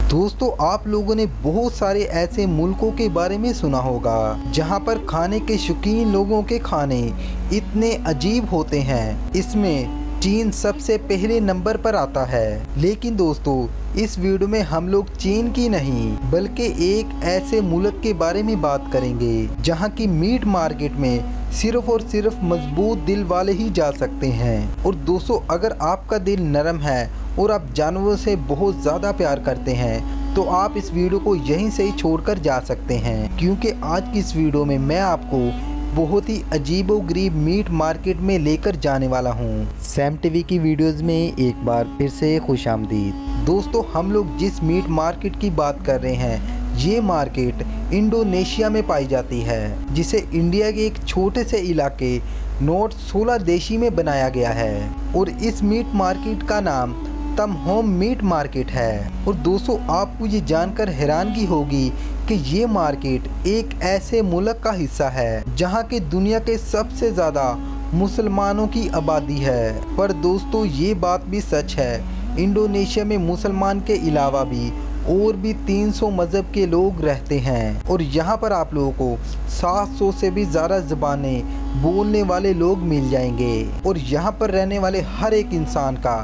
दोस्तों, आप लोगों ने बहुत सारे ऐसे मुल्कों के बारे में सुना होगा जहां पर खाने के शौकीन लोगों के खाने इतने अजीब होते हैं। इसमें चीन सबसे पहले नंबर पर आता है। लेकिन दोस्तों, इस वीडियो में हम लोग चीन की नहीं बल्कि एक ऐसे मुल्क के बारे में बात करेंगे जहां की मीट मार्केट में सिर्फ और सिर्फ मजबूत दिल वाले ही जा सकते हैं। और दोस्तों, अगर आपका दिल नरम है और आप जानवरों से बहुत ज़्यादा प्यार करते हैं तो आप इस वीडियो को यहीं से ही छोड़कर जा सकते हैं, क्योंकि आज की इस वीडियो में मैं आपको बहुत ही अजीबोगरीब मीट मार्केट में लेकर जाने वाला हूँ। सैम टीवी की वीडियोस में एक बार फिर से खुशामदीद। दोस्तों, हम लोग जिस मीट मार्केट की बात कर रहे हैं ये मार्केट इंडोनेशिया में पाई जाती है, जिसे इंडिया के एक छोटे से इलाके नॉर्थ सोलादेशी में बनाया गया है। और इस मीट मार्केट का नाम तमहोम मीट मार्केट है। और दोस्तों, आपको ये जानकर हैरानगी होगी कि ये मार्केट एक ऐसे मुल्क का हिस्सा है जहाँ के दुनिया के सबसे ज़्यादा मुसलमानों की आबादी है। पर दोस्तों, ये बात भी सच है, इंडोनेशिया में मुसलमान के अलावा भी और भी 300 मज़हब के लोग रहते हैं। और यहाँ पर आप लोगों को 700 से भी ज़्यादा ज़बानें बोलने वाले लोग मिल जाएंगे। और यहाँ पर रहने वाले हर एक इंसान का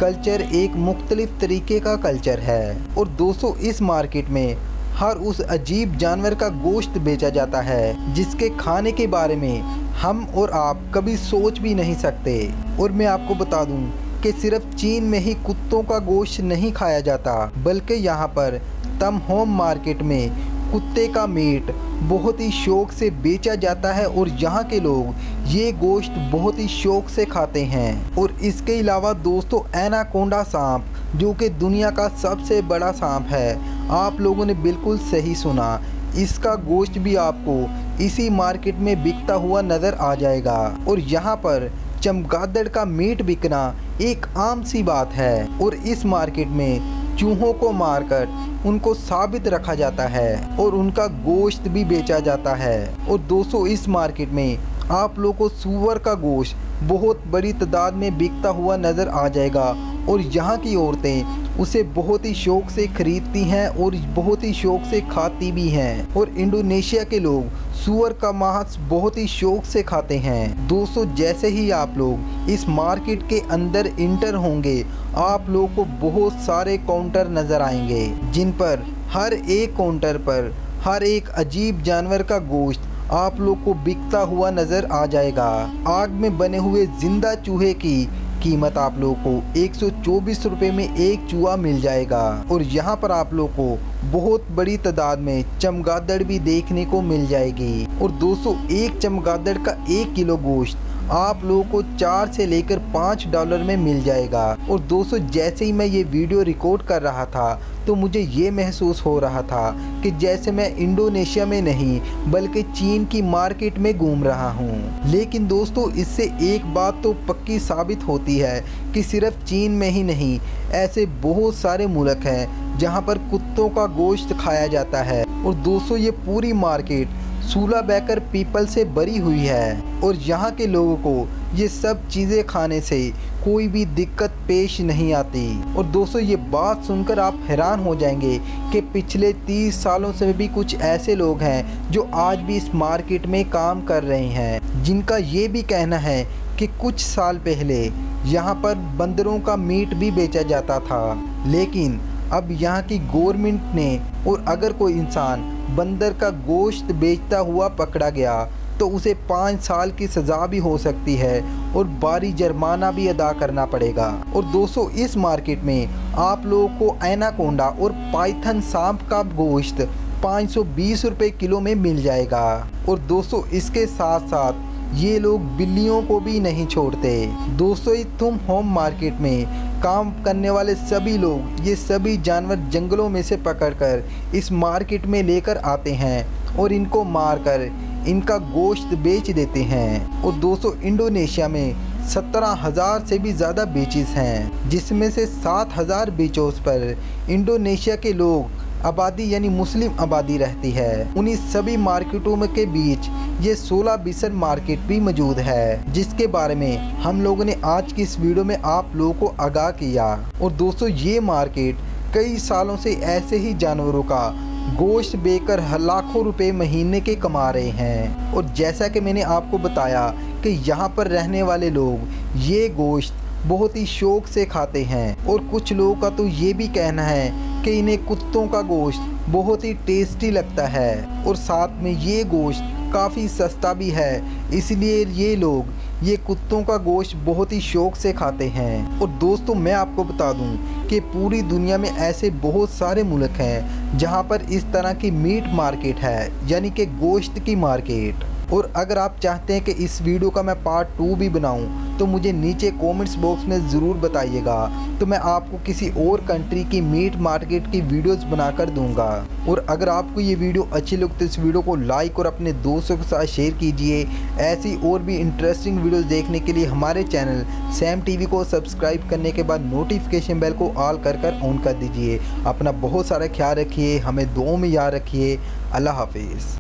कल्चर एक मुख्तलिफ तरीके का कल्चर है। और दोस्तों, इस मार्केट में हर उस अजीब जानवर का गोश्त बेचा जाता है जिसके खाने के बारे में हम और आप कभी सोच भी नहीं सकते। और मैं आपको बता दूं कि सिर्फ चीन में ही कुत्तों का गोश्त नहीं खाया जाता, बल्कि यहाँ पर तमहोम मार्केट में कुत्ते का मीट बहुत ही शौक से बेचा जाता है। और यहाँ के लोग ये गोश्त बहुत ही शौक से खाते हैं। और इसके अलावा दोस्तों, एनाकोंडा सांप, जो कि दुनिया का सबसे बड़ा सांप है, आप लोगों ने बिल्कुल सही सुना, इसका गोश्त भी आपको इसी मार्केट में बिकता हुआ नज़र आ जाएगा। और यहाँ पर चमगादड़ का मीट बिकना एक आम सी बात है। और इस मार्केट में चूहों को मारकर उनको साबित रखा जाता है और उनका गोश्त भी बेचा जाता है। और दोस्तों, इस मार्केट में आप लोगों को सूअर का गोश्त बहुत बड़ी तादाद में बिकता हुआ नज़र आ जाएगा। और यहाँ की औरतें उसे बहुत ही शौक से खरीदती हैं और बहुत ही शौक से खाती भी हैं। और इंडोनेशिया के लोग सूअर का मांस बहुत ही शौक से खाते हैं। दोस्तों, जैसे ही आप लोग इस मार्केट के अंदर इंटर होंगे, आप लोगों को बहुत सारे काउंटर नज़र आएंगे जिन पर हर एक काउंटर पर हर एक अजीब जानवर का गोश्त आप लोग को बिकता हुआ नज़र आ जाएगा। आग में बने हुए जिंदा चूहे की कीमत आप लोगों को 124 रुपये में एक चूहा मिल जाएगा। और यहाँ पर आप लोग को बहुत बड़ी तादाद में चमगादड़ भी देखने को मिल जाएगी। और दोस्तों, एक चमगादड़ का 1 किलो गोश्त आप लोगों को 4 से लेकर $5 में मिल जाएगा। और दोस्तों, जैसे ही मैं ये वीडियो रिकॉर्ड कर रहा था तो मुझे ये महसूस हो रहा था कि जैसे मैं इंडोनेशिया में नहीं बल्कि चीन की मार्केट में घूम रहा हूँ। लेकिन दोस्तों, इससे एक बात तो पक्की साबित होती है कि सिर्फ चीन में ही नहीं, ऐसे बहुत सारे मुल्क हैं जहाँ पर कुत्तों का गोश्त खाया जाता है। और दोस्तों, ये पूरी मार्केट सुलाबेकर पीपल से भरी हुई है और यहाँ के लोगों को ये सब चीज़ें खाने से कोई भी दिक्कत पेश नहीं आती। और दोस्तों, ये बात सुनकर आप हैरान हो जाएंगे कि पिछले 30 सालों से भी कुछ ऐसे लोग हैं जो आज भी इस मार्केट में काम कर रहे हैं, जिनका ये भी कहना है कि कुछ साल पहले यहाँ पर बंदरों का मीट भी बेचा जाता था। लेकिन अब यहाँ की गवर्नमेंट ने, और अगर कोई इंसान बंदर का गोश्त बेचता हुआ पकड़ा गया तो उसे 5 साल की सज़ा भी हो सकती है और भारी जुर्माना भी अदा करना पड़ेगा। और दोस्तों, इस मार्केट में आप लोगों को एनाकोंडा और पाइथन सांप का गोश्त 520 रुपये किलो में मिल जाएगा। और दोस्तों, इसके साथ साथ ये लोग बिल्लियों को भी नहीं छोड़ते। दोस्तों, इस तमहोम मार्केट में काम करने वाले सभी लोग ये सभी जानवर जंगलों में से पकड़कर इस मार्केट में लेकर आते हैं और इनको मारकर इनका गोश्त बेच देते हैं। और दोस्तों, इंडोनेशिया में 17,000 से भी ज़्यादा बीचेस हैं, जिसमें से 7,000 बीचों पर इंडोनेशिया के लोग आबादी यानी मुस्लिम आबादी रहती है। उन्हीं सभी मार्केटों में के बीच ये 16 बिसन मार्केट भी मौजूद है, जिसके बारे में हम लोगों ने आज की इस वीडियो में आप लोगों को आगाह किया। और दोस्तों, ये मार्केट कई सालों से ऐसे ही जानवरों का गोश्त बेचकर लाखों रुपए महीने के कमा रहे हैं। और जैसा कि मैंने आपको बताया कि यहाँ पर रहने वाले लोग ये गोश्त बहुत ही शौक से खाते हैं और कुछ लोगों का तो ये भी कहना है कि इन्हें कुत्तों का गोश्त बहुत ही टेस्टी लगता है और साथ में ये गोश्त काफ़ी सस्ता भी है, इसलिए ये लोग ये कुत्तों का गोश्त बहुत ही शौक से खाते हैं। और दोस्तों मैं आपको बता दूं कि पूरी दुनिया में ऐसे बहुत सारे मुल्क हैं जहां पर इस तरह की मीट मार्केट है, यानी कि गोश्त की मार्केट। और अगर आप चाहते हैं कि इस वीडियो का मैं पार्ट 2 भी बनाऊं तो मुझे नीचे कमेंट्स बॉक्स में ज़रूर बताइएगा, तो मैं आपको किसी और कंट्री की मीट मार्केट की वीडियोस बनाकर दूंगा। और अगर आपको ये वीडियो अच्छी लगे तो इस वीडियो को लाइक और अपने दोस्तों के साथ शेयर कीजिए। ऐसी और भी इंटरेस्टिंग वीडियोस देखने के लिए हमारे चैनल सैम टीवी को सब्सक्राइब करने के बाद नोटिफिकेशन बेल को ऑल कर ऑन कर दीजिए। अपना बहुत सारा ख्याल रखिए, हमें दुआओं में याद रखिए। अल्लाह हाफिज़।